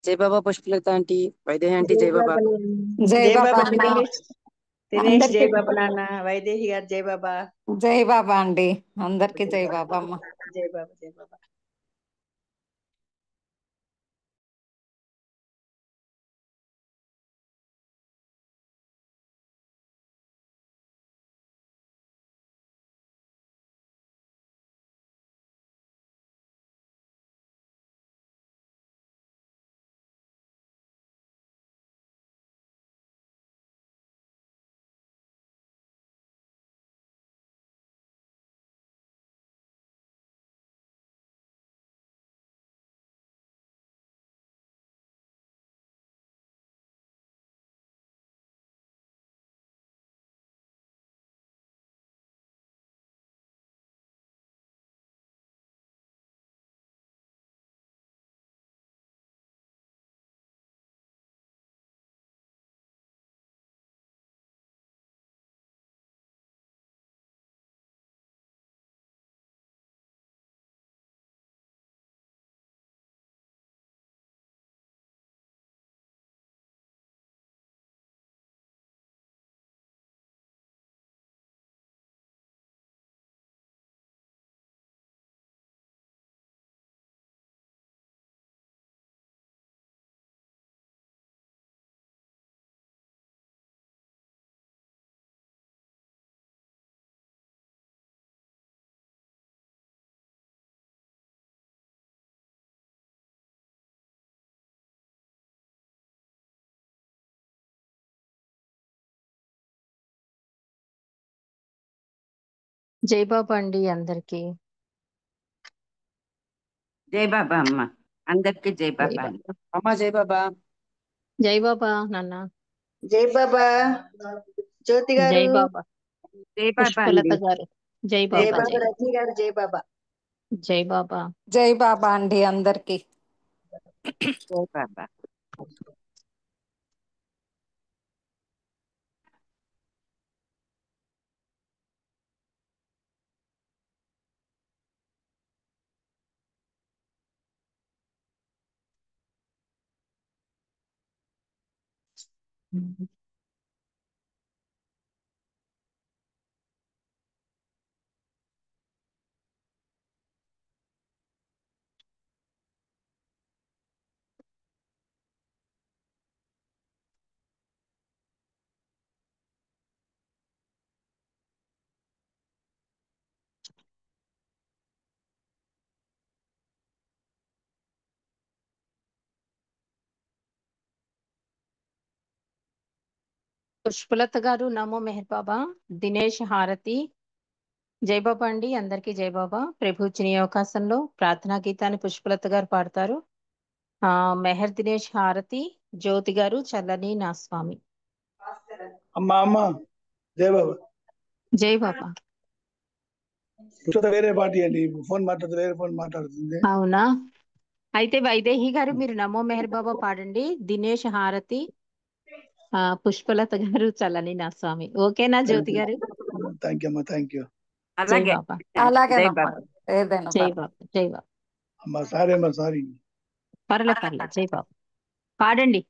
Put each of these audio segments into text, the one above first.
జై బాబా Pushpalatha aunty, Vaidehi aunty, జై జై బాబా. బాబా నాన్న. జై జై బాబా బాబా అన్న. దినేష్. దినేష్ జై అందరికి బాబా నాన్న. వైదేహి గారు జై బాబా. జై బాబా అండి. అందరికి జై బాబా అమ్మ. జై బాబా జై బాబా. జై బాబా అండి అందరికి. జై బాబా అమ్మ. అందరికి జై జై బాబా. బాబా. అమ్మ జై బాబా. జై బాబా నాన్న. జై బాబా జ్యోతి జై గారు. బాబా జై బాబా పుష్పలత అండి. గారు. జై జై బాబా. బాబా జై రజనీ గారు. జై బాబా. జై బాబా. జై బాబా అండి అందరికి. జై బాబా. పుష్పలత గారు నమో మెహర్ బాబా. దినేష్ హారతి. జై బాబా అండి అందరికి జై బాబా. ప్రభు ఇచ్చిన ఈ అవకాశంలో ప్రార్థనా గీతాన్ని పుష్పలత గారు పాడతారు. మెహర్ దినేష్ హారతి. జ్యోతి గారు చల్లని నా స్వామి. అమ్మా అమ్మ జై బాబా. జై బాబా. పుష్పత వేరే పార్టీ అండి, ఫోన్ మాట్లాడుతుంది, వేరే ఫోన్ మాట్లాడుతుంది. అవునా? అయితే వైదేహి గారు మీరు నమో మెహర్ బాబా పాడండి. దినేష్ హారతి, పుష్పలత గారు చల్లని నా స్వామి. ఓకేనా జ్యోతి గారు? థ్యాంక్ యూ అమ్మా, థ్యాంక్ యూ. జై అలాగే బాబా. జై అలాగేనమ్మా. బాబా. ఏదైనా జై పర్లేదు. బాబా. జై బాబా. అమ్మా సారీ అమ్మా, సారీ. పర్లేదు. జై బాబా పాడండి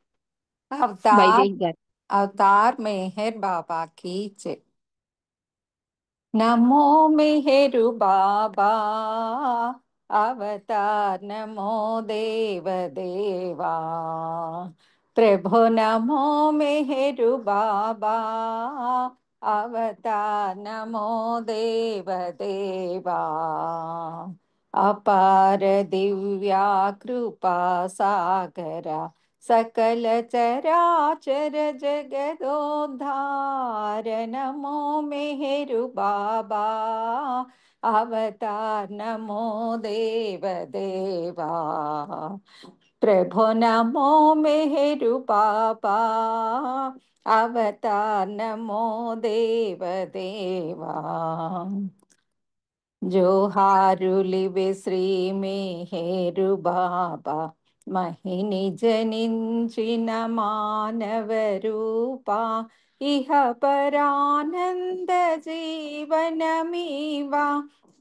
అవతార్ వైదేహి గారు. అవతార్ మెహర్ బాబా की जय। नमो मेहरु बाबा अवतार, नमो देव देवा प्रभु, नमो मेहरु बाबा अवतार, नमो देव देवा अपार दिव्या कृपा सागरा सकल चराचर जगदोद्धार, नमो मेहरु बाबा अवतार, नमो देव देवा प्रभु, नमो मेहरु बाबा अवतार, नमो देव देवा జోహారులివే శ్రీ మేహేరు బాబా మహిని జనించిన మానవ రూపా ఇహ పరానంద జీవనమీవా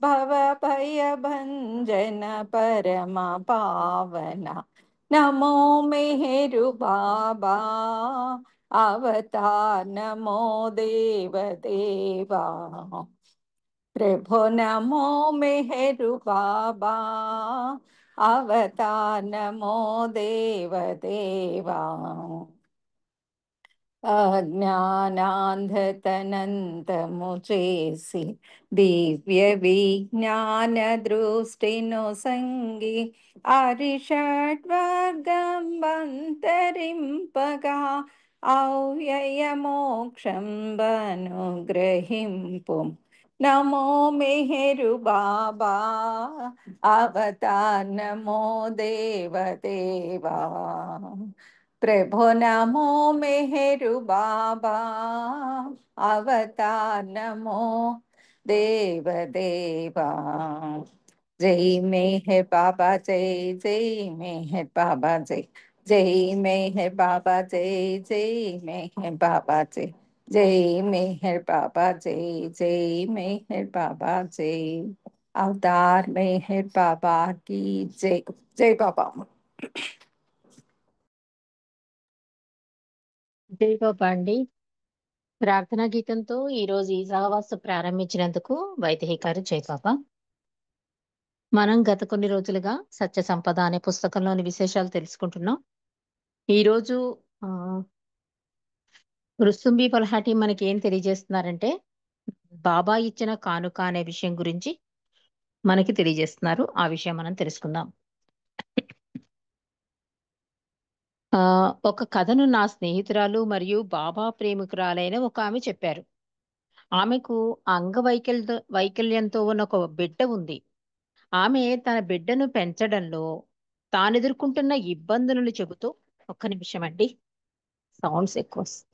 భవ భయ భంజన పరమ పావన नमो मेहरु बाबा अवतार नमो देव देवा प्रभु नमो मेहरु बाबा अवतार नमो देव देवा అజ్ఞానాంధతనంతము చేసి దివ్య విజ్ఞాన దృష్టిను సంగి అరిషడ్వర్గం బంతరింపగా అవ్యయ మోక్షం బను గ్రహింపు నమో మెహరు బాబా అవతార్ నమో దేవదేవా प्रभु नमो मेहरु बाबा अवतार नमो देव देवा जय मेहर बाबा जय जय मेहर बाबा जय जय मेहर बाबा जय जय मेहर बाबा जय जय मेहर बाबा जय जय मेहर बाबा जय अवतार मेहर बाबा की जय जय बाबा జై బాబా అండి. ప్రార్థనా గీతంతో ఈరోజు ఈ సహవాసం ప్రారంభించినందుకు వైదేహి గారు జై బాబా. మనం గత కొన్ని రోజులుగా సత్య సంపద అనే పుస్తకంలోని విశేషాలు తెలుసుకుంటున్నాం. ఈరోజు ఆ, రుస్తుంబి పల్హాటి మనకి ఏం తెలియజేస్తున్నారంటే బాబా ఇచ్చిన కానుక అనే విషయం గురించి మనకి తెలియజేస్తున్నారు. ఆ విషయం మనం తెలుసుకుందాం. ఒక కథను నా స్నేహితురాలు మరియు బాబా ప్రేమికురాలైన ఒక ఆమె చెప్పారు. ఆమెకు వైకల్యంతో ఉన్న ఒక బిడ్డ ఉంది. ఆమె తన బిడ్డను పెంచడంలో తానెదుర్కొంటున్న ఇబ్బందులను చెబుతూ, ఒక్క నిమిషం అండి, సౌండ్స్ ఎక్కువ వస్తాయి.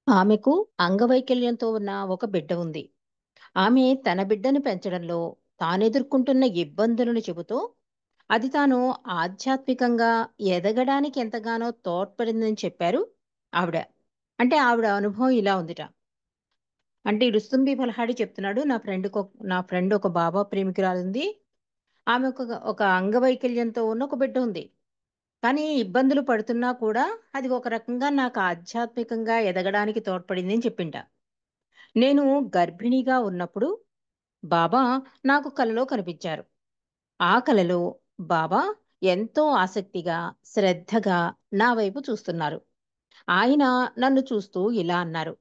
ఆమెకు అంగవైకల్యంతో ఉన్న ఒక బిడ్డ ఉంది. ఆమె తన బిడ్డను పెంచడంలో తానెదుర్కొంటున్న ఇబ్బందులను చెబుతూ, అది తాను ఆధ్యాత్మికంగా ఎదగడానికి ఎంతగానో తోడ్పడిందని చెప్పారు ఆవిడ. అంటే ఆవిడ అనుభవం ఇలా ఉందిట. అంటే ఈ రుస్తుంబి పల్హాడి చెప్తున్నాడు, నా ఫ్రెండ్ ఒక బాబా ప్రేమికురాలు ఉంది. ఆమె ఒక అంగవైకల్యంతో ఉన్న ఒక బిడ్డ ఉంది. కానీ ఇబ్బందులు పడుతున్నా కూడా అది ఒక రకంగా నాకు ఆధ్యాత్మికంగా ఎదగడానికి తోడ్పడింది అని చెప్పింట. నేను గర్భిణిగా ఉన్నప్పుడు బాబా నాకు కలలో కనిపించారు. ఆ కలలో బాబా ఎంతో ఆసక్తిగా శ్రద్ధగా నా వైపు చూస్తున్నారు. ఆయన నన్ను చూస్తూ ఇలా అన్నారు,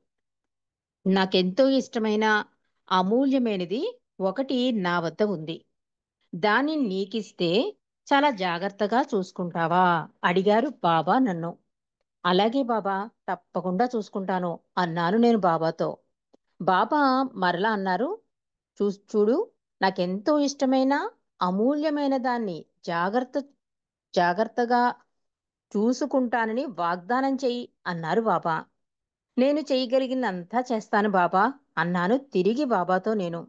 నాకెంతో ఇష్టమైన అమూల్యమైనది ఒకటి నా వద్ద ఉంది. దాన్ని నీకిస్తే చాలా జాగ్రత్తగా చూసుకుంటావా అడిగారు బాబా నన్ను. అలాగే బాబా, తప్పకుండా చూసుకుంటాను అన్నాను నేను బాబాతో. బాబా మరలా అన్నారు, చూడు, నాకెంతో ఇష్టమైన అమూల్యమైన దాన్ని జాగ్రత్తగా చూసుకుంటానని వాగ్దానం చెయ్యి అన్నారు బాబా. నేను చేయగలిగినంతా చేస్తాను బాబా అన్నాను తిరిగి బాబాతో నేను.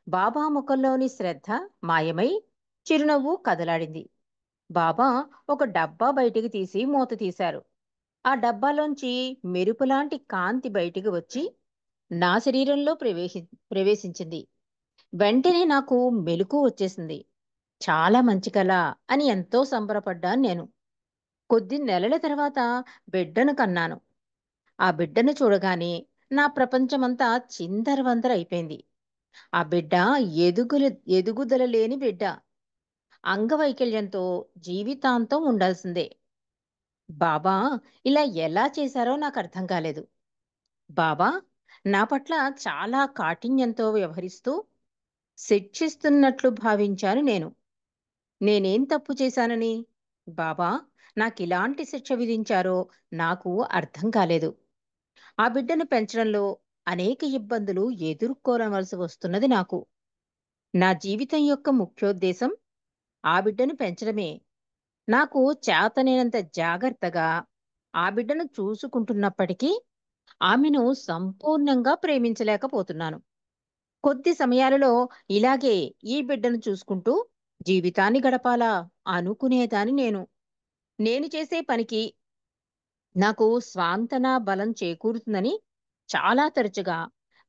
బాబా ముఖంలోని శ్రద్ధ మాయమై చిరునవ్వు కదలాడింది. బాబా ఒక డబ్బా బయటికి తీసి మూత తీశారు. ఆ డబ్బాలోంచి మెరుపులాంటి కాంతి బయటికి వచ్చి నా శరీరంలో ప్రవేశించింది. వెంటనే నాకు మెలకువ వచ్చేసింది. చాలా మంచి కల అని ఎంతో సంబరపడ్డాను నేను. కొద్ది నెలల తర్వాత బిడ్డను కన్నాను. ఆ బిడ్డను చూడగానే నా ప్రపంచమంతా చిందరవందర అయిపోయింది. ఆ బిడ్డ ఎదుగుదల లేని బిడ్డ, అంగవైకల్యంతో జీవితాంతం ఉండాల్సిందే. బాబా ఇలా ఎలా చేశారో నాకు అర్థం కాలేదు. బాబా నా పట్ల చాలా కాఠిన్యంతో వ్యవహరిస్తూ శిక్షిస్తున్నట్లు భావించాను నేను. నేనేం తప్పు చేశానని బాబా నాకిలాంటి శిక్ష విధించారో నాకు అర్థం కాలేదు. ఆ బిడ్డను పెంచడంలో అనేక ఇబ్బందులు ఎదుర్కోవలసి వస్తున్నది నాకు. నా జీవితం యొక్క ముఖ్యోద్దేశం ఆ బిడ్డను పెంచడమే. నాకు చేతనైనంత జాగ్రత్తగా ఆ బిడ్డను చూసుకుంటున్నప్పటికీ ఆమెను సంపూర్ణంగా ప్రేమించలేకపోతున్నాను. కొద్ది సమయాలలో ఇలాగే ఈ బిడ్డను చూసుకుంటూ జీవితాన్ని గడపాలా అనుకునేదాన్ని నేను. నేను చేసే పనికి నాకు స్వాంతన బలం చేకూరుతుందని చాలా తరచుగా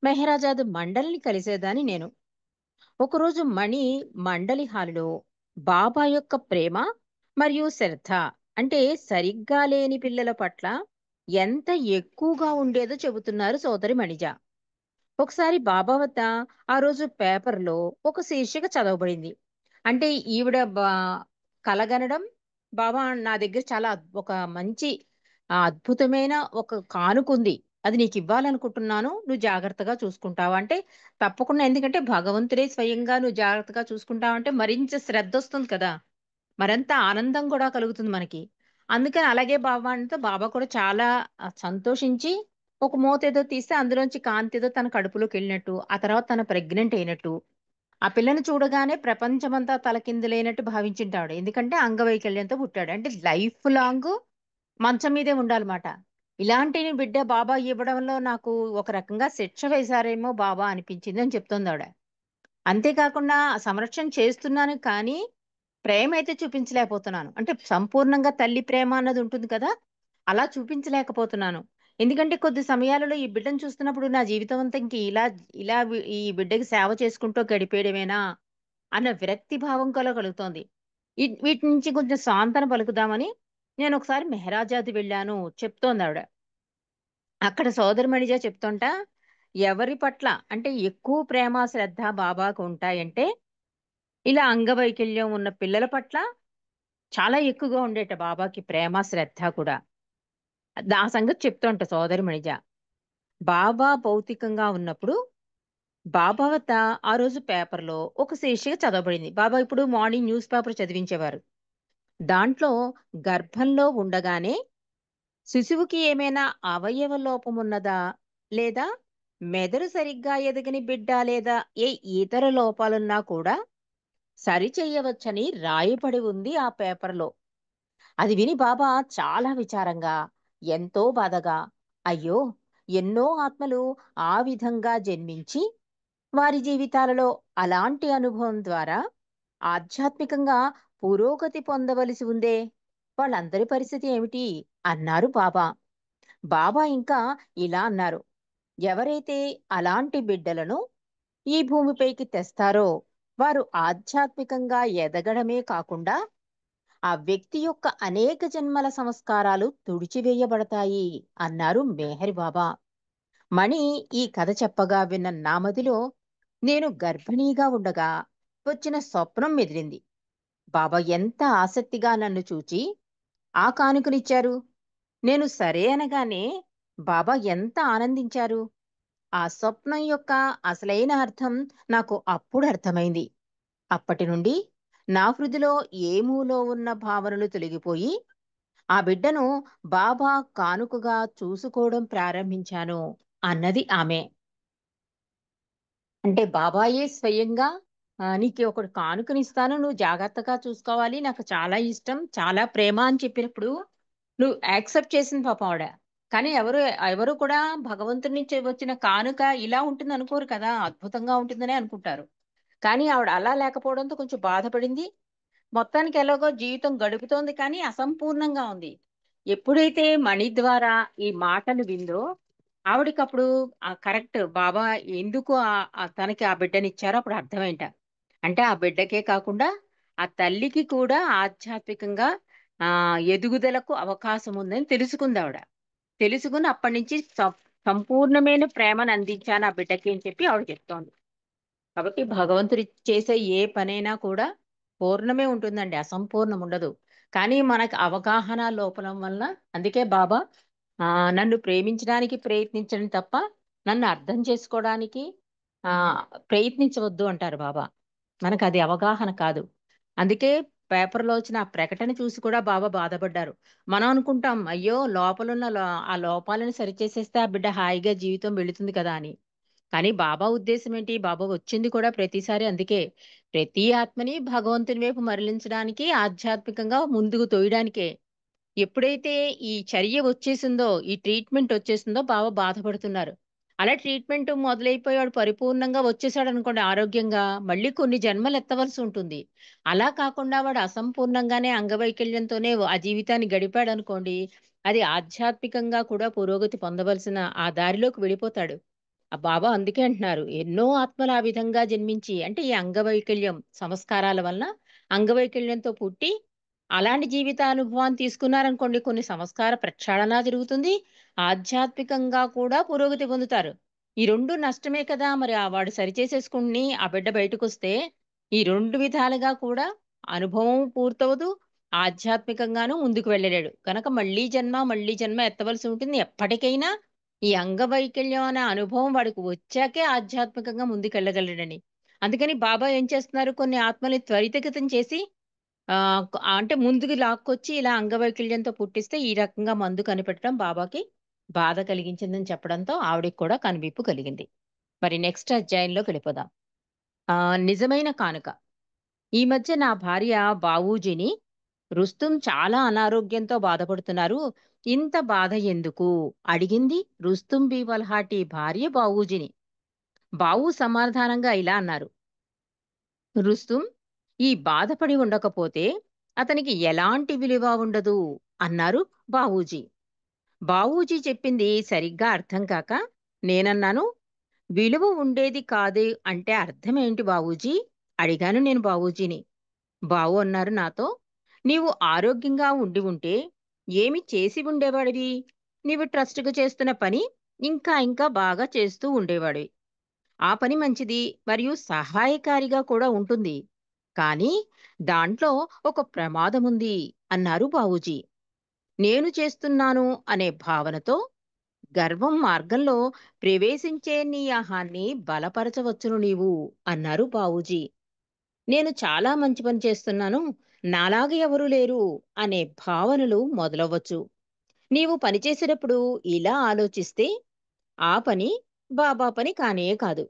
మెహరాజాద్ మండలిని కలిసేదాన్ని నేను. ఒకరోజు మణి మండలి హాలులో బాబా యొక్క ప్రేమ మరియు శ్రద్ధ అంటే సరిగ్గా లేని పిల్లల పట్ల ఎంత ఎక్కువగా ఉండేదో చెబుతున్నారు సోదరి మణిజ. ఒకసారి బాబా వద్ద ఆ రోజు పేపర్లో ఒక శీర్షిక చదవబడింది. అంటే ఈవిడ కలగనడం, బాబా నా దగ్గర చాలా ఒక మంచి అద్భుతమైన ఒక కానుకుంది, అది నీకు ఇవ్వాలనుకుంటున్నాను, నువ్వు జాగ్రత్తగా చూసుకుంటావా అంటే తప్పకుండా, ఎందుకంటే భగవంతుడే స్వయంగా నువ్వు జాగ్రత్తగా చూసుకుంటావంటే మరింత శ్రద్ధ వస్తుంది కదా, మరింత ఆనందం కూడా కలుగుతుంది మనకి. అందుకని అలాగే బాబా అంటే బాబా కూడా చాలా సంతోషించి ఒక మూత ఏదో తీస్తే అందులోంచి కాంతి ఏదో తన కడుపులోకి వెళ్ళినట్టు, ఆ తర్వాత తన ప్రెగ్నెంట్ అయినట్టు, ఆ పిల్లని చూడగానే ప్రపంచమంతా తలకిందులైనట్టు భావించింటాడు. ఎందుకంటే అంగవైకల్యంతో పుట్టాడు, అంటే లైఫ్ లాంగ్ మంచం మీదే ఉండాలన్నమాట. ఇలాంటి బిడ్డ బాబా ఇవ్వడంలో నాకు ఒక రకంగా శిక్ష వేశారేమో బాబా అనిపించింది అని చెప్తోంది ఆవిడ. అంతేకాకుండా సంరక్షణ చేస్తున్నాను కానీ ప్రేమ అయితే చూపించలేకపోతున్నాను. అంటే సంపూర్ణంగా తల్లి ప్రేమ అన్నది ఉంటుంది కదా, అలా చూపించలేకపోతున్నాను. ఎందుకంటే కొద్ది సమయాలలో ఈ బిడ్డను చూస్తున్నప్పుడు నా జీవితం అంతా ఇంక ఇలా ఇలా ఈ బిడ్డకి సేవ చేసుకుంటూ గడిపేయడమేనా అన్న విరక్తి భావం కలుగుతోంది. వీటి నుంచి కొంచెం సాంతన పలుకుదామని నేను ఒకసారి మెహరాజాద్ వెళ్ళాను చెప్తోంది ఆవిడ. అక్కడ సోదరి మణిజ చెప్తుంటా, ఎవరి పట్ల అంటే ఎక్కువ ప్రేమ శ్రద్ధ బాబాకు ఉంటాయంటే ఇలా అంగవైకల్యం ఉన్న పిల్లల పట్ల చాలా ఎక్కువగా ఉండేట బాబాకి ప్రేమ శ్రద్ధ కూడా. ఆ సంగతి చెప్తుంట సోదరి మణిజ. బాబా భౌతికంగా ఉన్నప్పుడు బాబా వద్ద ఆ రోజు పేపర్లో ఒక శీర్షిక చదవబడింది. బాబా ఇప్పుడు మార్నింగ్ న్యూస్ పేపర్ చదివించేవారు. దాంట్లో గర్భంలో ఉండగానే శిశువుకి ఏమైనా అవయవ లోపం ఉన్నదా, లేదా మెదడు సరిగ్గా ఎదగని బిడ్డ, లేదా ఏ ఇతర లోపాలున్నా కూడా సరి చెయ్యవచ్చని రాయబడి ఉంది ఆ పేపర్లో. అది విని బాబా చాలా విచారంగా, ఎంతో బాధగా, అయ్యో, ఎన్నో ఆత్మలు ఆ విధంగా జన్మించి వారి జీవితాలలో అలాంటి అనుభవం ద్వారా ఆధ్యాత్మికంగా పురోగతి పొందవలసి ఉందే, వాళ్ళందరి పరిస్థితి ఏమిటి అన్నారు బాబా. బాబా ఇంకా ఇలా అన్నారు, ఎవరైతే అలాంటి బిడ్డలను ఈ భూమిపైకి తెస్తారో వారు ఆధ్యాత్మికంగా ఎదగడమే కాకుండా ఆ వ్యక్తి యొక్క అనేక జన్మల సంస్కారాలు తుడిచివేయబడతాయి అన్నారు మేహర్ బాబా. మణి ఈ కథ చెప్పగా విన్న నా మదిలో నేను గర్భిణీగా ఉండగా వచ్చిన స్వప్నం మెదిలింది. బాబా ఎంత ఆసక్తిగా నన్ను చూచి ఆ కానుకనిచ్చారు. నేను సరే అనగానే బాబా ఎంత ఆనందించారు. ఆ స్వప్నం యొక్క అసలైన అర్థం నాకు అప్పుడు అర్థమైంది. అప్పటి నుండి నా హృదిలో ఏ మూలో ఉన్న భావనలు తొలగిపోయి ఆ బిడ్డను బాబా కానుకగా చూసుకోవడం ప్రారంభించాను అన్నది ఆమె. అంటే బాబాయే స్వయంగా నీకు ఒకటి కానుకనిస్తాను, నువ్వు జాగ్రత్తగా చూసుకోవాలి, నాకు చాలా ఇష్టం, చాలా ప్రేమ అని చెప్పినప్పుడు నువ్వు యాక్సెప్ట్ చేసింది పాపం ఆవిడ. కానీ ఎవరు ఎవరు కూడా భగవంతుడి నుంచి వచ్చిన కానుక ఇలా ఉంటుంది అనుకోరు కదా, అద్భుతంగా ఉంటుందనే అనుకుంటారు. కానీ ఆవిడ అలా లేకపోవడంతో కొంచెం బాధపడింది. మొత్తానికి ఎలాగో జీవితం గడుపుతోంది కానీ అసంపూర్ణంగా ఉంది. ఎప్పుడైతే మణి ద్వారా ఈ మాటలు విందో ఆవిడకి అప్పుడు కరెక్ట్ బాబా ఎందుకు తనకి ఆ బిడ్డనిచ్చారో అప్పుడు అర్థమైంట. అంటే ఆ బిడ్డకే కాకుండా ఆ తల్లికి కూడా ఆధ్యాత్మికంగా ఎదుగుదలకు అవకాశం ఉందని తెలుసుకుంది ఆవిడ. తెలుసుకుని అప్పటి నుంచి సంపూర్ణమైన ప్రేమను అందించాను ఆ బిడ్డకి అని చెప్పి ఆవిడ చెప్తోంది. కాబట్టి భగవంతుడి చేసే ఏ పనైనా కూడా పూర్ణమే ఉంటుందండి, అసంపూర్ణం ఉండదు. కానీ మనకు అవగాహన లోపం వల్ల, అందుకే బాబా నన్ను ప్రేమించడానికి ప్రయత్నించడం తప్ప నన్ను అర్థం చేసుకోవడానికి ఆ ప్రయత్నించవద్దు అంటారు బాబా. మనకు అది అవగాహన కాదు. అందుకే పేపర్లో వచ్చిన ఆ ప్రకటన చూసి కూడా బాబా బాధపడ్డారు. మనం అనుకుంటాం, అయ్యో లోపలున్న ఆ లోపాలను సరిచేసేస్తే ఆ బిడ్డ హాయిగా జీవితం వెళుతుంది కదా అని. కానీ బాబా ఉద్దేశం ఏంటి, బాబా వచ్చింది కూడా ప్రతిసారి అందుకే, ప్రతి ఆత్మని భగవంతుని వైపు మరలించడానికి, ఆధ్యాత్మికంగా ముందుకు తోయడానికే. ఎప్పుడైతే ఈ చర్య వచ్చేసిందో, ఈ ట్రీట్మెంట్ వచ్చేసిందో బావ బాధపడుతున్నారు. అలా ట్రీట్మెంట్ మొదలైపోయి వాడు పరిపూర్ణంగా వచ్చేసాడనుకోండి ఆరోగ్యంగా, మళ్ళీ కొన్ని జన్మలు ఎత్తవలసి ఉంటుంది. అలా కాకుండా వాడు అసంపూర్ణంగానే అంగవైకల్యంతోనే ఆ జీవితాన్ని గడిపాడనుకోండి, అది ఆధ్యాత్మికంగా కూడా పురోగతి పొందవలసిన ఆ దారిలోకి వెళ్ళిపోతాడు. ఆ బాబా అందుకే అంటున్నారు, ఎన్నో ఆత్మలు ఆ విధంగా జన్మించి అంటే ఈ అంగవైకల్యం సంస్కారాల వలన అంగవైకల్యంతో పుట్టి అలాంటి జీవితానుభవాన్ని తీసుకున్నారనుకోండి, కొన్ని సంస్కార ప్రక్షాళన జరుగుతుంది. ఆధ్యాత్మికంగా కూడా పురోగతి పొందుతారు. ఈ 2 నష్టమే కదా! మరి వాడు సరిచేసేసుకుని ఆ బిడ్డ బయటకొస్తే, ఈ 2 విధాలుగా కూడా అనుభవం పూర్తవదు. ఆధ్యాత్మికంగాను ముందుకు వెళ్ళలేడు. కనుక మళ్ళీ జన్మ ఎత్తవలసి ఉంటుంది. ఎప్పటికైనా ఈ అంగవైకల్యం అనే అనుభవం వాడికి వచ్చాకే ఆధ్యాత్మికంగా ముందుకెళ్ళగలడని. అందుకని బాబా ఏం చేస్తున్నారు, కొన్ని ఆత్మల్ని త్వరితగతిన చేసి అంటే ముందుకు లాక్కొచ్చి ఇలా అంగవైకల్యంతో పుట్టిస్తే ఈ రకంగా మందు కనిపెట్టడం బాబాకి బాధ కలిగించిందని చెప్పడంతో ఆవిడకి కూడా కనువిప్పు కలిగింది. మరి నెక్స్ట్ అధ్యాయంలోకి వెళ్ళిపోదాం. నిజమైన కానుక. ఈ మధ్య నా భార్య బావూజీని రుస్తుం చాలా అనారోగ్యంతో బాధపడుతున్నారు. ఇంత బాధ ఎందుకు అడిగింది రుస్తుం బీవల్హాటి భార్య బావూజీని. బావు సమాధానంగా ఇలా అన్నారు, రుస్తుం ఈ బాధపడి ఉండకపోతే అతనికి ఎలాంటి విలువ ఉండదు అన్నారు బావూజీ. బావూజీ చెప్పింది సరిగ్గా అర్థం కాక నేనన్నాను, విలువ ఉండేది కాదు అంటే అర్థమేంటి బావూజీ అడిగాను నేను బావూజీని. బావు అన్నారు నాతో, నీవు ఆరోగ్యంగా ఉండి ఉంటే ఏమి చేసి ఉండేవాడివి? నీవు ట్రస్టుగా చేస్తున్న పని ఇంకా ఇంకా బాగా చేస్తూ ఉండేవాడివి. ఆ పని మంచిది మరియు సహాయకారిగా కూడా ఉంటుంది. కానీ దాంట్లో ఒక ప్రమాదముంది అన్నారు బావూజీ. నేను చేస్తున్నాను అనే భావనతో గర్వం మార్గంలో ప్రవేశించే నీ ఆహాన్ని బలపరచవచ్చును నీవు అన్నారు బావూజీ. నేను చాలా మంచి పని చేస్తున్నాను, నాలాగా ఎవరూ లేరు అనే భావనలు మొదలవ్వచ్చు. నీవు పనిచేసేటప్పుడు ఇలా ఆలోచిస్తే ఆ పని బాబా పని కానే కాదు.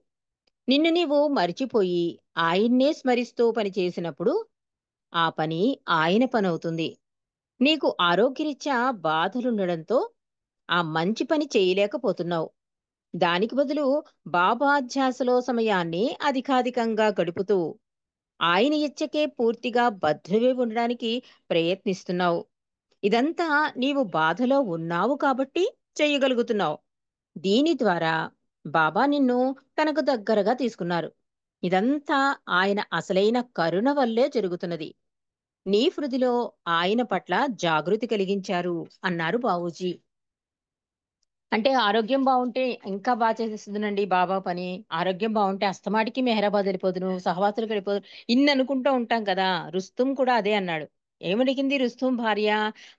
నిన్ను నీవు మరిచిపోయి ఆయన్నే స్మరిస్తూ పనిచేసినప్పుడు ఆ పని ఆయన పనవుతుంది. నీకు ఆరోగ్యరీత్యా బాధలుండడంతో ఆ మంచి పని చేయలేకపోతున్నావు. దానికి బదులు బాబా ధ్యాసలో సమయాన్ని అధికాధికంగా గడుపుతూ ఆయన ఇచ్చకే పూర్తిగా బద్ధువే ఉండడానికి ప్రయత్నిస్తున్నావు. ఇదంతా నీవు బాధలో ఉన్నావు కాబట్టి చెయ్యగలుగుతున్నావు. దీని ద్వారా బాబా నిన్ను తనకు దగ్గరగా తీసుకున్నారు. ఇదంతా ఆయన అసలైన కరుణ వల్లే జరుగుతున్నది. నీ హృదిలో ఆయన పట్ల జాగృతి కలిగించారు అన్నారు బావూజీ. అంటే ఆరోగ్యం బావుంటే ఇంకా చేసేస్తుందండి బాబా పని. ఆరోగ్యం బావుంటే అస్తమాటికి మెహరాబాద్ వెళ్ళిపోదును, సహవాసులకు వెళ్ళిపోదును ఇన్ని అనుకుంటూ ఉంటాం కదా! రుస్తుం కూడా అదే అన్నాడు. ఏమడిగింది రుస్తుం భార్య?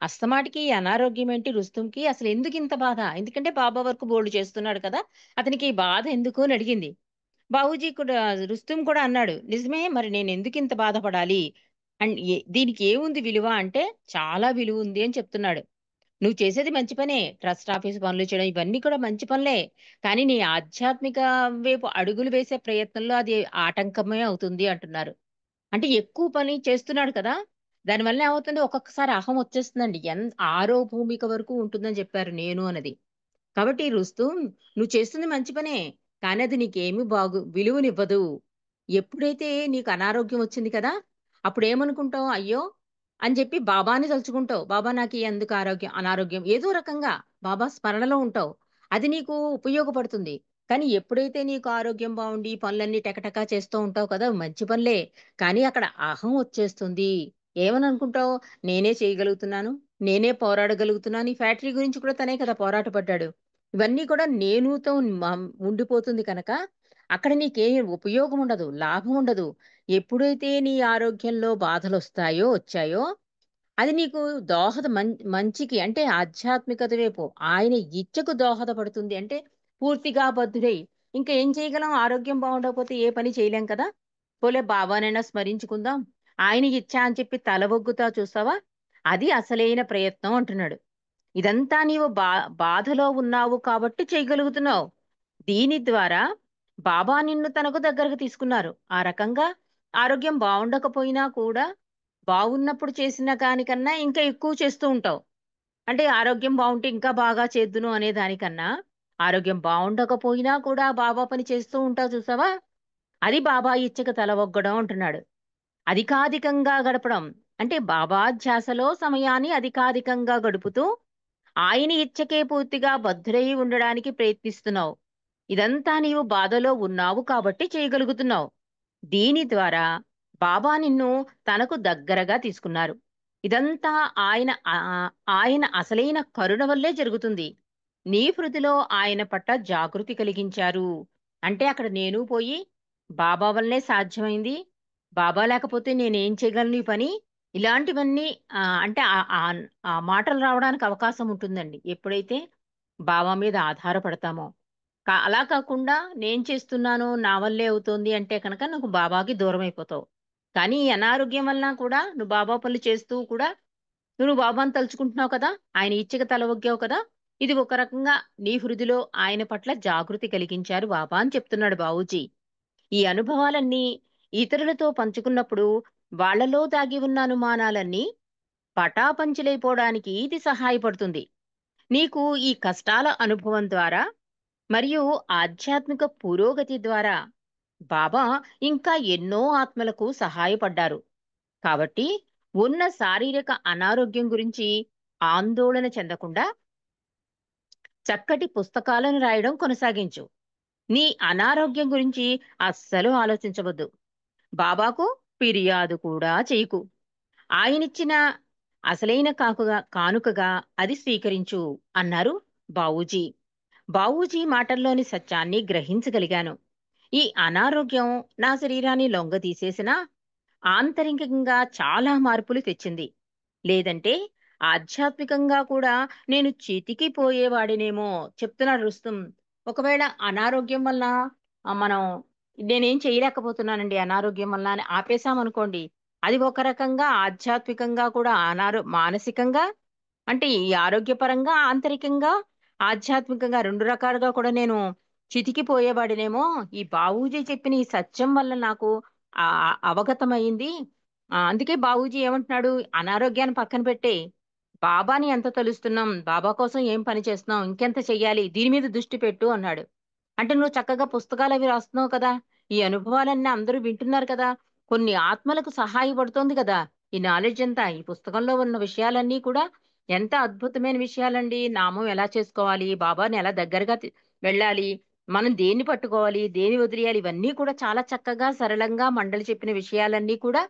అస్తమాటికి ఈ అనారోగ్యం ఏంటి రుస్తుంకి? అసలు ఎందుకింత బాధ? ఎందుకంటే బాబా వర్క్ బోలెడు చేస్తున్నాడు కదా! అతనికి ఈ బాధ ఎందుకు అని అడిగింది. బావూజీ కూడా రుస్తుం కూడా అన్నాడు, నిజమే మరి నేనెందుకింత బాధపడాలి? అండ్ దీనికి ఏముంది విలువ అంటే, చాలా విలువుంది అని చెప్తున్నాడు. నువ్వు చేసేది మంచి పనే. ట్రస్ట్ ఆఫీస్ పనులు చేయడం ఇవన్నీ కూడా మంచి పనులే. కానీ నీ ఆధ్యాత్మిక వైపు అడుగులు వేసే ప్రయత్నంలో అది ఆటంకమే అవుతుంది అంటున్నారు. అంటే ఎక్కువ పని చేస్తున్నాడు కదా! దానివల్ల ఏమవుతుంది ఒక్కొక్కసారి అహం వచ్చేస్తుందండి. ఆరో భూమిక వరకు ఉంటుందని చెప్పారు నేను అన్నది. కాబట్టి రుస్తుం నువ్వు చేస్తుంది మంచి పనే. కానీ అది నీకేమి విలువనివ్వదు. ఎప్పుడైతే నీకు అనారోగ్యం వచ్చింది కదా! అప్పుడేమనుకుంటావు? అయ్యో! అని చెప్పి బాబాని తలుచుకుంటావు. బాబా నాకు ఎందుకు అనారోగ్యం ఏదో రకంగా బాబా స్మరణలో ఉంటావు. అది నీకు ఉపయోగపడుతుంది. కానీ ఎప్పుడైతే నీకు ఆరోగ్యం బావుండి పనులన్నీ టకటకా చేస్తూ ఉంటావు కదా! మంచి పనులే. కానీ అక్కడ అహం వచ్చేస్తుంది. ఏమని అనుకుంటావు? నేనే చేయగలుగుతున్నాను. నేనే పోరాడగలుగుతున్నాను. ఈ ఫ్యాక్టరీ గురించి కూడా తనే కదా పోరాట పడ్డాడు. ఇవన్నీ కూడా నేనుతో ఉండిపోతుంది కనుక అక్కడ నీకేం ఉపయోగం ఉండదు. లాభం ఉండదు. ఎప్పుడైతే నీ ఆరోగ్యంలో బాధలొస్తాయో, వచ్చాయో అది నీకు మంచికి అంటే ఆధ్యాత్మికత వైపు ఆయన ఇచ్చకు దోహదపడుతుంది. అంటే పూర్తిగా బద్ధుడై ఇంకా ఏం చేయగలం? ఆరోగ్యం బాగుండకపోతే ఏ పని చేయలేం కదా! పోలే బాబానైనా స్మరించుకుందాం. ఆయన ఇచ్చా అని చెప్పి తల ఒగ్గుతా చూస్తావా? అది అసలైన ప్రయత్నం అంటున్నాడు. ఇదంతా నీవు బాధలో ఉన్నావు కాబట్టి చేయగలుగుతున్నావు. దీని ద్వారా బాబా నిన్ను తనకు దగ్గరకు తీసుకున్నారు. ఆ రకంగా ఆరోగ్యం బావుండకపోయినా కూడా బావున్నప్పుడు చేసిన దానికన్నా ఇంకా ఎక్కువ చేస్తూ ఉంటావు. అంటే ఆరోగ్యం బాగుంటే ఇంకా బాగా చేద్దును అనే దానికన్నా, ఆరోగ్యం బాగుండకపోయినా కూడా బాబా పని చేస్తూ ఉంటావు చూసావా? అది బాబా ఇచ్చక తల ఒగ్గడం అంటున్నాడు. అధికాధికంగా గడపడం అంటే బాబా ధ్యాసలో సమయాన్ని అధికాధికంగా గడుపుతూ ఆయన ఇచ్చకే పూర్తిగా బద్ధుడై ఉండడానికి ప్రయత్నిస్తున్నావు. ఇదంతా నీవు బాధలో ఉన్నావు కాబట్టి చేయగలుగుతున్నావు. దీని ద్వారా బాబా నిన్ను తనకు దగ్గరగా తీసుకున్నారు. ఇదంతా ఆయన అసలైన కరుణ వల్లే జరుగుతుంది. నీ హృదిలో ఆయన పట్ల జాగృతి కలిగించారు. అంటే అక్కడ నేను పోయి బాబా వల్లనే సాధ్యమైంది. బాబా లేకపోతే నేనేం చేయగలను ఈ పని? ఇలాంటివన్నీ అంటే ఆ మాటలు రావడానికి అవకాశం ఉంటుందండి. ఎప్పుడైతే బాబా మీద ఆధారపడతామో. అలా కాకుండా నేను చేస్తున్నాను, నా వల్లే అవుతోంది అంటే కనుక నువ్వు బాబాకి దూరం అయిపోతావు. కానీ ఈ అనారోగ్యం వలన కూడా నువ్వు బాబా పనులు చేస్తూ కూడా నువ్వు బాబాను తలుచుకుంటున్నావు కదా! ఆయన ఇచ్చక తల ఒగ్గావు కదా! ఇది ఒక రకంగా నీ హృదిలో ఆయన పట్ల జాగృతి కలిగించారు బాబా అని చెప్తున్నాడు బావూజీ. ఈ అనుభవాలన్నీ ఇతరులతో పంచుకున్నప్పుడు వాళ్ళలో దాగి ఉన్న అనుమానాలన్నీ పటాపంచలైపోవడానికి ఇది సహాయపడుతుంది. నీకు ఈ కష్టాల అనుభవం ద్వారా మరియు ఆధ్యాత్మిక పురోగతి ద్వారా బాబా ఇంకా ఎన్నో ఆత్మలకు సహాయపడ్డారు. కాబట్టి ఉన్న శారీరక అనారోగ్యం గురించి ఆందోళన చెందకుండా చక్కటి పుస్తకాలను రాయడం కొనసాగించు. నీ అనారోగ్యం గురించి అస్సలు ఆలోచించవద్దు. బాబాకు ఫిర్యాదు కూడా చేయకు. ఆయనిచ్చిన అసలైన కానుకగా అది స్వీకరించు అన్నారు బావూజీ. బావూజీ మాటల్లోని సత్యాన్ని గ్రహించగలిగాను. ఈ అనారోగ్యం నా శరీరాన్ని లొంగదీసేసినా ఆంతరికంగా చాలా మార్పులు తెచ్చింది. లేదంటే ఆధ్యాత్మికంగా కూడా నేను చితికిపోయేవాడినేమో చెప్తున్నాడు రుస్తుం. ఒకవేళ అనారోగ్యం వల్ల మనం నేనేం చేయలేకపోతున్నానండి అనారోగ్యం వల్ల అని ఆపేశామనుకోండి, అది ఒక రకంగా ఆధ్యాత్మికంగా కూడా మానసికంగా అంటే ఈ ఆరోగ్యపరంగా, ఆంతరికంగా, ఆధ్యాత్మికంగా 2 రకాలుగా కూడా నేను చితికిపోయేవాడినేమో. ఈ బావూజీ చెప్పిన ఈ సత్యం వల్ల నాకు అవగతమైంది. అందుకే బావూజీ ఏమంటున్నాడు, అనారోగ్యాన్ని పక్కన పెట్టే బాబాని ఎంత తలుస్తున్నాం, బాబా కోసం ఏం పని చేస్తున్నాం, ఇంకెంత చెయ్యాలి, దీని మీద దృష్టి పెట్టు అన్నాడు. అంటే నువ్వు చక్కగా పుస్తకాలు అవి రాస్తున్నావు కదా, ఈ అనుభవాలన్నీ అందరూ వింటున్నారు కదా, కొన్ని ఆత్మలకు సహాయపడుతోంది కదా ఈ నాలెడ్జ్ అంతా. ఈ పుస్తకంలో ఉన్న విషయాలన్నీ కూడా ఎంత అద్భుతమైన విషయాలండి. నామం ఎలా చేసుకోవాలి, బాబాని ఎలా దగ్గరగా వెళ్ళాలి, మనం దేన్ని పట్టుకోవాలి, దేని వదిలేయాలి, ఇవన్నీ కూడా చాలా చక్కగా సరళంగా మండలి చెప్పిన విషయాలన్నీ కూడా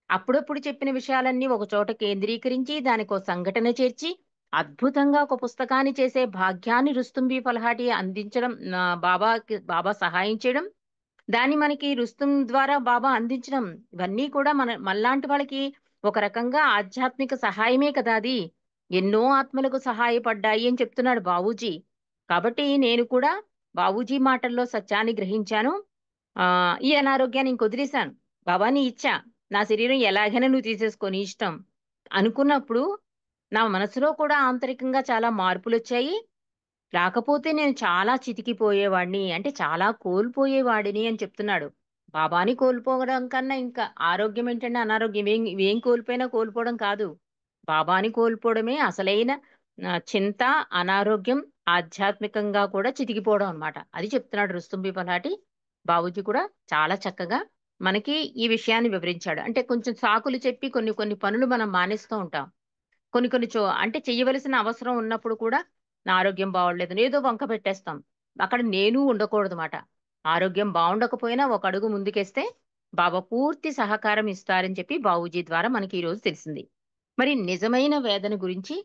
అప్పుడప్పుడు చెప్పిన విషయాలన్నీ ఒక చోట కేంద్రీకరించి దానికి ఒక సంఘటన చేర్చి అద్భుతంగా ఒక పుస్తకాన్ని చేసే భాగ్యాన్ని రుస్తుంబి ఫలహాటి అందించడం, బాబా సహాయం చేయడం, దాన్ని మనకి రుస్తుం ద్వారా బాబా అందించడం, ఇవన్నీ కూడా మనలాంటి వాళ్ళకి ఒక రకంగా ఆధ్యాత్మిక సహాయమే కదా అది. ఎన్నో ఆత్మలకు సహాయపడ్డాయి అని చెప్తున్నాడు బావూజీ. కాబట్టి నేను కూడా బావూజీ మాటల్లో సత్యాన్ని గ్రహించాను. ఈ అనారోగ్యాన్ని ఇంకొదిలేశాను. బాబాని ఇచ్చా, నా శరీరం ఎలాగైనా నువ్వు తీసేసుకొని ఇష్టం అనుకున్నప్పుడు నా మనసులో కూడా ఆంతరికంగా చాలా మార్పులొచ్చాయి. రాకపోతే నేను చాలా చితికిపోయేవాడిని, అంటే చాలా కోల్పోయేవాడిని అని చెప్తున్నాడు. బాబాని కోల్పోవడం కన్నా ఇంకా ఆరోగ్యం ఏంటంటే అనారోగ్యం ఇవేం కోల్పోయినా కోల్పోవడం కాదు. బాబాని కోల్పోవడమే అసలైన చింత, అనారోగ్యం, ఆధ్యాత్మికంగా కూడా చితికిపోవడం అన్నమాట. అది చెప్తున్నాడు రుస్తుంబి పలాటి. బాబూజీ కూడా చాలా చక్కగా మనకి ఈ విషయాన్ని వివరించాడు. అంటే కొంచెం సాకులు చెప్పి కొన్ని కొన్ని పనులు మనం మానేస్తూ ఉంటాం. కొన్ని కొన్ని అంటే చెయ్యవలసిన అవసరం ఉన్నప్పుడు కూడా నా ఆరోగ్యం బాగోట్లేదు ఏదో వంక పెట్టేస్తాం. అక్కడ నేను ఉండకూడదన్నమాట. ఆరోగ్యం బాగుండకపోయినా ఒక అడుగు ముందుకేస్తే బాబా పూర్తి సహకారం ఇస్తారని చెప్పి బావూజీ ద్వారా మనకి ఈ రోజు తెలిసింది. మరి నిజమైన వేదన గురించి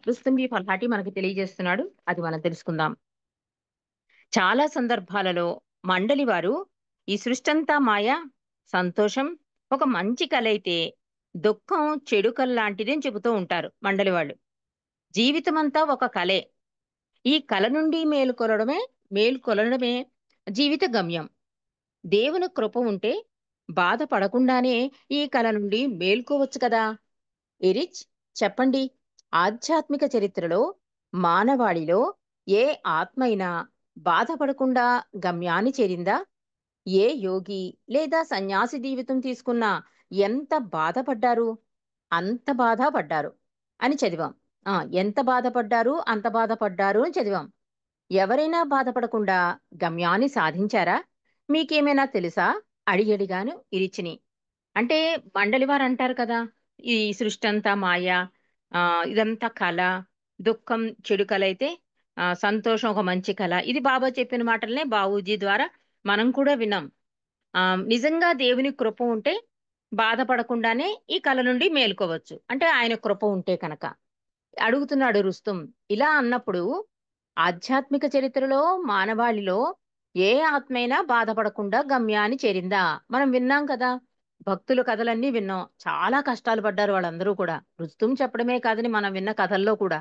రుస్తుంబి ఫల్హాటి మనకి తెలియజేస్తున్నాడు. అది మనం తెలుసుకుందాం. చాలా సందర్భాలలో మండలి వారు ఈ సృష్టంతా మాయ, సంతోషం ఒక మంచి కల అయితే దుఃఖం చెడు కల లాంటిది అని చెబుతూ ఉంటారు మండలి వాళ్ళు. జీవితమంతా ఒక కలే. ఈ కల నుండి మేలుకొలడమే జీవిత గమ్యం. దేవుని కృప ఉంటే బాధపడకుండానే ఈ కల నుండి మేల్కోవచ్చు కదా. ఎరిచ్ చెప్పండి, ఆధ్యాత్మిక చరిత్రలో మానవాళిలో ఏ ఆత్మైనా బాధపడకుండా గమ్యాన్ని చేరిందా? ఏ యోగి లేదా సన్యాసి జీవితం తీసుకున్నా ఎంత బాధపడ్డారు, అంత బాధపడ్డారు అని చదివాం. ఎంత బాధపడ్డారు అంత బాధపడ్డారు అని చదివాం. ఎవరైనా బాధపడకుండా గమ్యాన్ని సాధించారా? మీకేమైనా తెలుసా? అడిగడిగాను ఇరిచిని. అంటే మండలివారు అంటారు కదా, ఈ సృష్టి అంతా మాయ, ఇదంతా కళ, దుఃఖం చెడు కళ అయితే సంతోషం ఒక మంచి కళ. ఇది బాబా చెప్పిన మాటలనే బాబూజీ ద్వారా మనం కూడా విన్నాం. నిజంగా దేవుని కృప ఉంటే బాధపడకుండానే ఈ కళ నుండి మేల్కోవచ్చు. అంటే ఆయన కృప ఉంటే కనుక. అడుగుతున్నాడు రుస్తుం. ఇలా అన్నప్పుడు ఆధ్యాత్మిక చరిత్రలో మానవాళిలో ఏ ఆత్మైనా బాధపడకుండా గమ్యాన్ని చేరిందా? మనం విన్నాం కదా, భక్తుల కథలన్నీ విన్నాం. చాలా కష్టాలు పడ్డారు వాళ్ళందరూ కూడా. రుస్తుం చెప్పడమే కాదని మనం విన్న కథల్లో కూడా.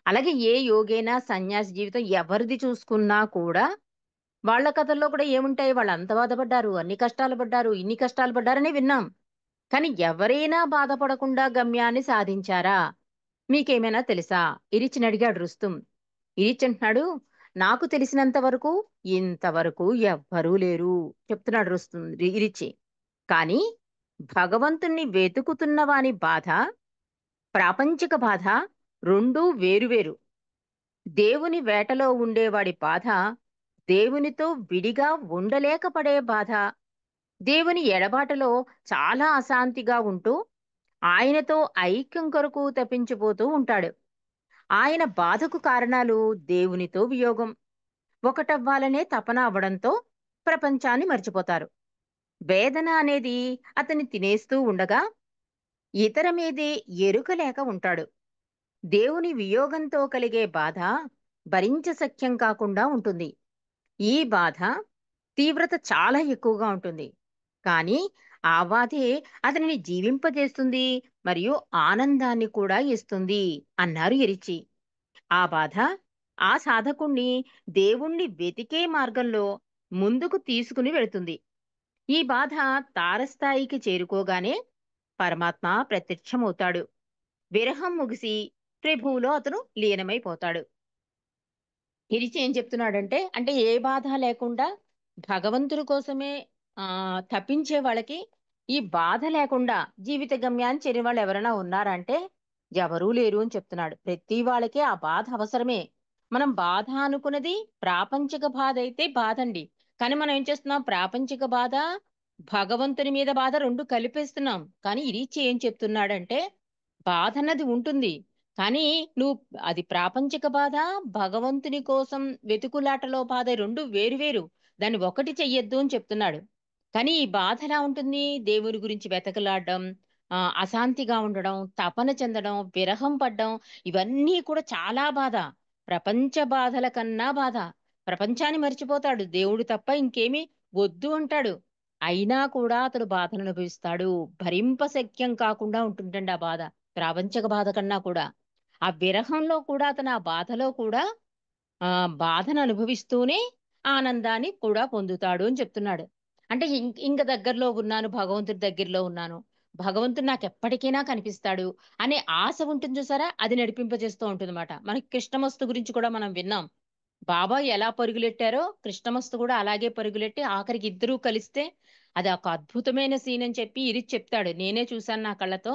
అలాగే ఏ యోగైనా సన్యాసి జీవితం ఎవరిది చూసుకున్నా కూడా వాళ్ళ కథల్లో కూడా ఏముంటాయి? వాళ్ళు అంత బాధపడ్డారు, అన్ని కష్టాలు పడ్డారు, ఇన్ని కష్టాలు పడ్డారని విన్నాం. కానీ ఎవరైనా బాధపడకుండా గమ్యాన్ని సాధించారా? మీకేమైనా తెలుసా? ఇరిచిని అడిగాడు రుస్తుం. ఇరిచి అంటున్నాడు, నాకు తెలిసినంత వరకు ఇంతవరకు ఎవ్వరూ లేరు చెప్తున్నాడు రుస్తుం ఇరిచి. కానీ భగవంతుణ్ణి వెతుకుతున్న వాని బాధ, ప్రాపంచిక బాధ రెండూ వేరువేరు. దేవుని వేటలో ఉండేవాడి బాధ, దేవునితో విడిగా ఉండలేకపడే బాధ, దేవుని ఎడబాటులో చాలా అశాంతిగా ఉంటూ ఆయనతో ఐక్యం కొరకు తప్పించిపోతూ ఉంటాడు. ఆయన బాధకు కారణాలు దేవునితో వియోగం, ఒకటవ్వాలనే తపన అవ్వడంతో ప్రపంచాన్ని మర్చిపోతారు. వేదన అనేది అతన్ని తినేస్తూ ఉండగా ఇతర మీదే ఎరుక లేక ఉంటాడు. దేవుని వియోగంతో కలిగే బాధ భరించశక్యం కాకుండా ఉంటుంది. ఈ బాధ తీవ్రత చాలా ఎక్కువగా ఉంటుంది. కానీ ఆ బాధే అతనిని జీవింపజేస్తుంది మరియు ఆనందాన్ని కూడా ఇస్తుంది అన్నారు ఇరిచి. ఆ బాధ ఆ సాధకుణ్ణి దేవుణ్ణి వెతికే మార్గంలో ముందుకు తీసుకుని వెళుతుంది. ఈ బాధ తారస్థాయికి చేరుకోగానే పరమాత్మ ప్రత్యక్షమవుతాడు. విరహం ముగిసి ప్రభువులో అతను లీనమైపోతాడు. ఇరిచి ఏం చెప్తున్నాడంటే, అంటే ఏ బాధ లేకుండా భగవంతుడి కోసమే తప్పించే వాళ్ళకి ఈ బాధ లేకుండా జీవిత గమ్యాన్ని చేరిన వాళ్ళు ఎవరైనా ఉన్నారంటే ఎవరూ లేరు అని చెప్తున్నాడు. ప్రతి వాళ్ళకి ఆ బాధ అవసరమే. మనం బాధ అనుకున్నది ప్రాపంచిక బాధ అయితే బాధ అండి. కానీ మనం ఏం చేస్తున్నాం? ప్రాపంచిక బాధ, భగవంతుని మీద బాధ రెండు కలిపేస్తున్నాం. కానీ ఇరిచి ఏం చెప్తున్నాడంటే, బాధ అన్నది ఉంటుంది. కానీ నువ్వు అది ప్రాపంచిక బాధ, భగవంతుని కోసం వెతుకులాటలో బాధ రెండు వేరువేరు. దాన్ని ఒకటి చెయ్యొద్దు అని చెప్తున్నాడు. కానీ ఈ బాధ ఎలా ఉంటుంది? దేవుని గురించి వెతకలాడడం, అశాంతిగా ఉండడం, తపన చెందడం, విరహం పడ్డం, ఇవన్నీ కూడా చాలా బాధ. ప్రపంచ బాధల కన్నా బాధ. ప్రపంచాన్ని మర్చిపోతాడు. దేవుడు తప్ప ఇంకేమీ వద్దు అంటాడు. అయినా కూడా అతడు బాధను అనుభవిస్తాడు. భరింపశక్యం కాకుండా ఉంటుందండి ఆ బాధ. ప్రాపంచక బాధ కన్నా కూడా. ఆ విరహంలో కూడా అతను ఆ బాధలో కూడా బాధను అనుభవిస్తూనే ఆనందాన్ని కూడా పొందుతాడు అని చెప్తున్నాడు. అంటే ఇంక దగ్గరలో ఉన్నాను, భగవంతుడి దగ్గరలో ఉన్నాను, భగవంతుడు నాకు ఎప్పటికైనా కనిపిస్తాడు అనే ఆశ ఉంటుంది చూసారా, అది నడిపింపజేస్తూ ఉంటుందన్నమాట. మనకి కృష్ణమస్తు గురించి కూడా మనం విన్నాం. బాబా ఎలా పరుగులెట్టారో కృష్ణమస్తు కూడా అలాగే పరుగులెట్టి ఆఖరికి ఇద్దరూ కలిస్తే అది ఒక అద్భుతమైన సీన్ అని చెప్పి ఇరిచి చెప్తాడు. నేనే చూశాను నా కళ్ళతో.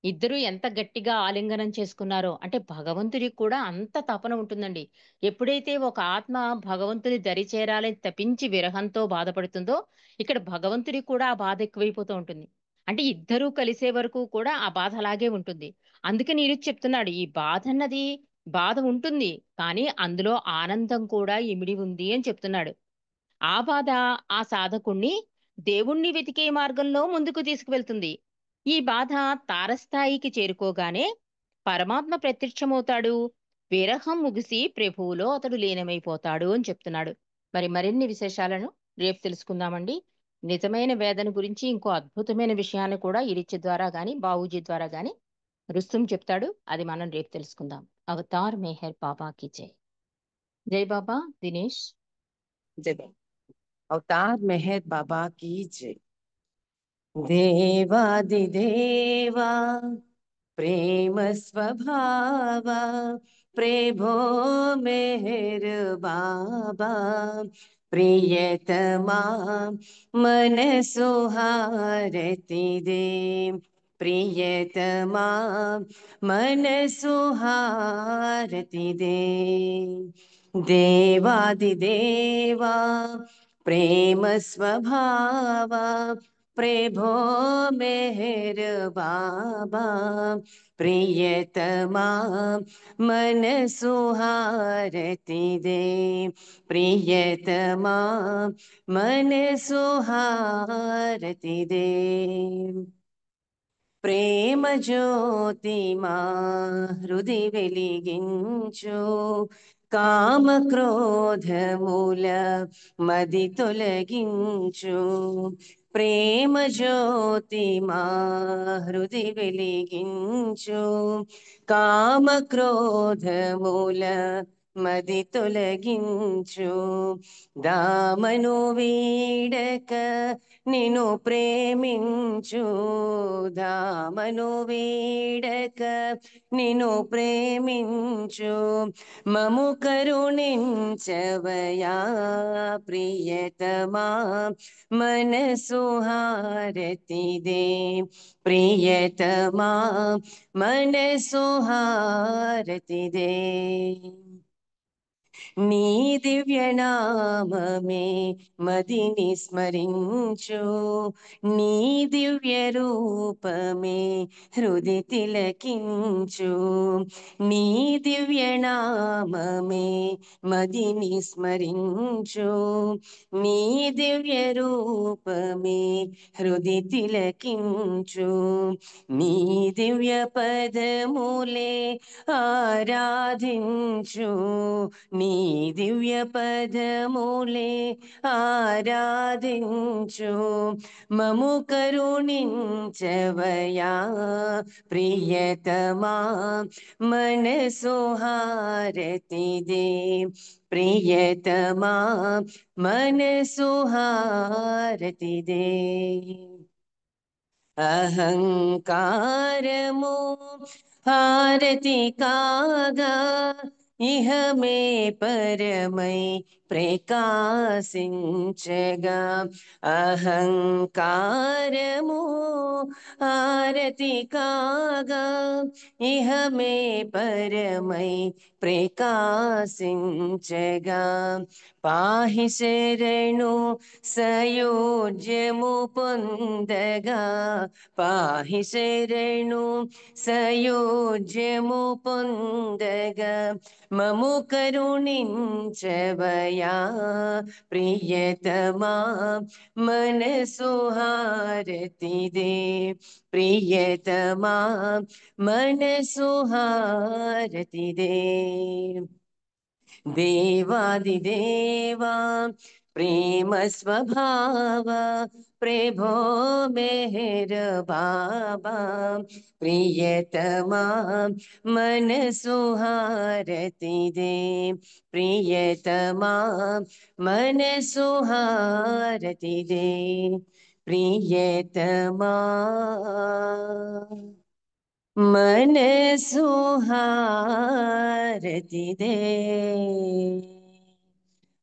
ఇద్దరూ ఎంత గట్టిగా ఆలింగనం చేసుకున్నారో. అంటే భగవంతుడికి కూడా అంత తపన ఉంటుందండి. ఎప్పుడైతే ఒక ఆత్మ భగవంతుని దరి చేరాలని తపించి విరహంతో బాధపడుతుందో, ఇక్కడ భగవంతుడికి కూడా ఆ బాధ ఎక్కువైపోతూ ఉంటుంది. అంటే ఇద్దరూ కలిసే వరకు కూడా ఆ బాధ అలాగే ఉంటుంది. అందుకని ఇరిచి చెప్తున్నాడు, ఈ బాధ అన్నది బాధ ఉంటుంది, కానీ అందులో ఆనందం కూడా ఇమిడి ఉంది అని చెప్తున్నాడు. ఆ బాధ ఆ సాధకుణ్ణి దేవుణ్ణి వెతికే మార్గంలో ముందుకు తీసుకువెళ్తుంది. ఈ బాధ తారస్థాయికి చేరుకోగానే పరమాత్మ ప్రత్యక్షమవుతాడు. విరహం ముగిసి ప్రభువులో అతడు లీనమైపోతాడు అని చెప్తున్నాడు. మరిన్ని విశేషాలను రేపు తెలుసుకుందామండి. నిజమైన వేదన గురించి ఇంకో అద్భుతమైన విషయాన్ని కూడా ఇరిచి ద్వారా గాని బాబూజీ ద్వారా గాని రుస్తుం చెప్తాడు. అది మనం రేపు తెలుసుకుందాం. అవతార్ మెహర్ బాబా की जय. जय बाबा दिनेश. जय बाबा. अवतार मेहर बाबा की जय. देवादिदेवा प्रेम स्वभावा प्रभो मेहर बाबा प्रियतमा मन सुहारती दे प्रियतमा मनसु हारति दे देवादिदेवा प्रेम स्वभावा प्रभो मेहर बाबा प्रियतमा मनसु हारति दे प्रियतमा मनसु हारति दे ప్రేమ జ్యోతి మా హృది వెలిగించు కామ క్రోధముల మది తొలగించు ప్రేమ జ్యోతి మా హృది వెలిగించు కామ క్రోధముల మది తొలగించు దామను వీడక నిను ప్రేమించు దామను వీడక నిను ప్రేమించు మము కరుణించవయా ప్రియతమా మనసు హారతి దే ప్రియతమా మనసు హారతి దే నీ దివ్యనామమే మదిని స్మరించు నీ దివ్య రూపమే హృది తిలకించు నీ దివ్యనామమే మదిని స్మరించు నీ దివ్య రూపమే హృది తిలకించు నీ దివ్య పదములే ఆరాధించు నీ దివ్య పదములే ఆరాధించు మము కరుణించవయా ప్రియతమా మనసు హారతి దే ప్రియతమా మనసు హారతి దే అహంకారము హారతి కాగా ఇహ మే పరమై ప్రకాశించగా అహంకారము హారతి కాగా ఇహ మే పరమై ప్రకాశించగా పాహి శరణు సయోజ్యము పొందగా పాహి శరణు సయోజ్యము పొందగా మము కరుణించవయా ప్రియతమా మనసు హారతి దే ప్రియతమా మనసు హారతి దే దేవాదిదేవా ప్రేమ స్వభావ ప్రభో మెహర్ బాబా ప్రియతమా మనసు హారతి దే ప్రియతమా మనసు హారతి దే ప్రియతమా మనసు హారతి దే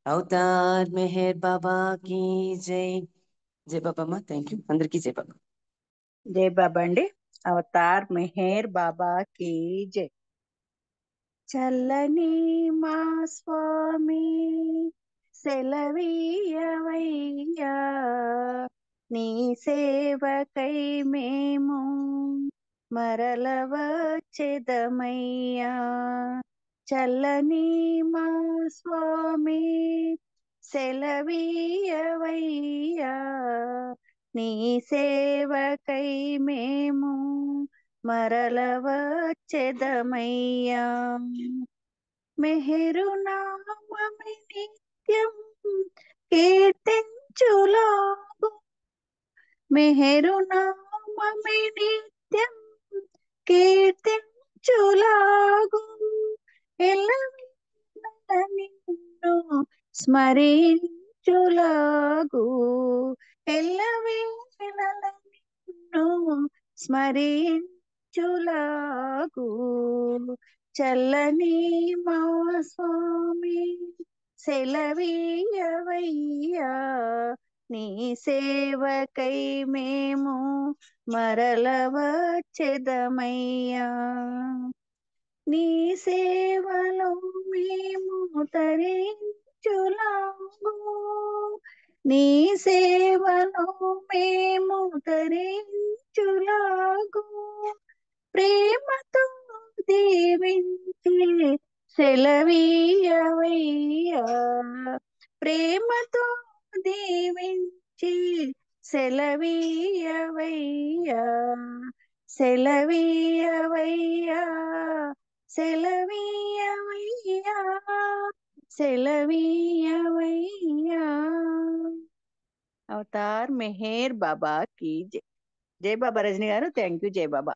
అవతార్ మెహర్ బాబా की జై జై బాబా థ్యాంక్ యూ అందరికీ జై బాబా జై బాబా అండి. అవతార్ మెహర్ బాబా కీ జై. చల్లని మా స్వామి సెలవీయవయ్యా, నీ సేవకై మేము మరల వచ్చెదమయ్యా. చల్లని మా స్వామి సెలవీయవయ్యా, నీ సేవకై మేము మరల వచ్చెదమయ్యా. మెహరు నామమి నిత్యం కీర్తించులాగు, మెహరు నామమి నిత్యం కీర్తించులాగు, ఎల్లవేళ నిన్ను స్మరించులాగు, ఎల్లవేళ నిన్ను స్మరించులాగు. చల్లని మా స్వామి సెలవీయవయ్యా, నీ సేవకై మేము మరల వచ్చెదమయ్యా. నీ సేవలో మేము తరించులాగు, నీ సేవలో మేము తరించులాగు ప్రేమతో దీవించి సెలవీయవయ్యా. ప్రేమతో దీవించి సెలవీయవయ్యా. సెలవీయవయ్యా, సెలవీయవయ్యా, సెలవీయవయ్యా. అవతార్ మెహర్ బాబా की जय. జై బాబా రజని గారు. Thank you. జై బాబా.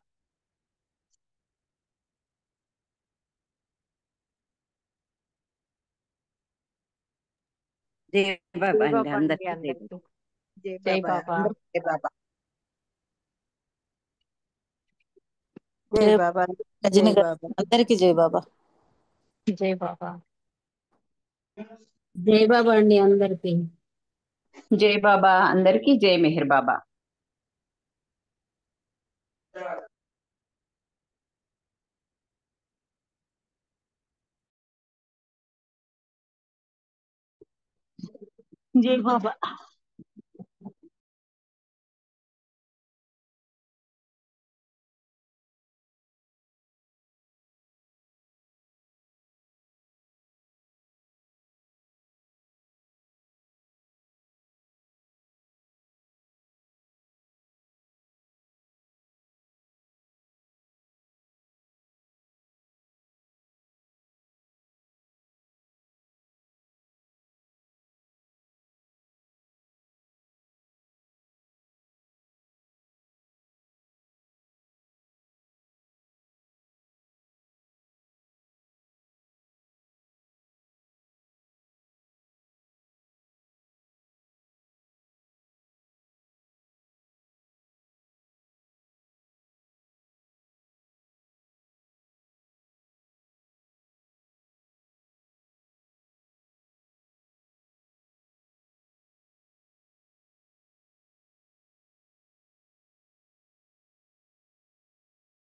జై బాబా జై అండి బాబా అండి అందరికీ జై బాబా. అందరికీ జై జై బాబా. బాబా. అందరికీ జై బాబా. జై జై బాబా. రజని జై గారు బాబా. అందరికీ జై బాబా. జై బాబా. జై బాబా అండి అందరికి. జై బాబా అందరికీ. జై మెహర్ బాబా. జై బాబా.